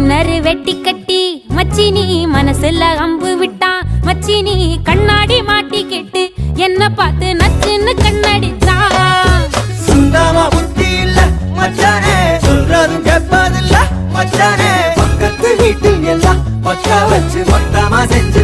Minor வெட்டி கட்டி மச்சினி மனசுல அம்பு விட்டான். மச்சினி கண்ணாடி மாட்டி கேட்டு என்ன பார்த்து நச்சுன்னு கண்ணடிச்சான். சுந்தமா புத்தி இல்ல மச்சானே, சொல்றதும் கேட்பதில்ல மச்சானே. பக்கத்து வீட்டில் எல்லாம் பக்கா வச்சு மொத்தமா செஞ்சு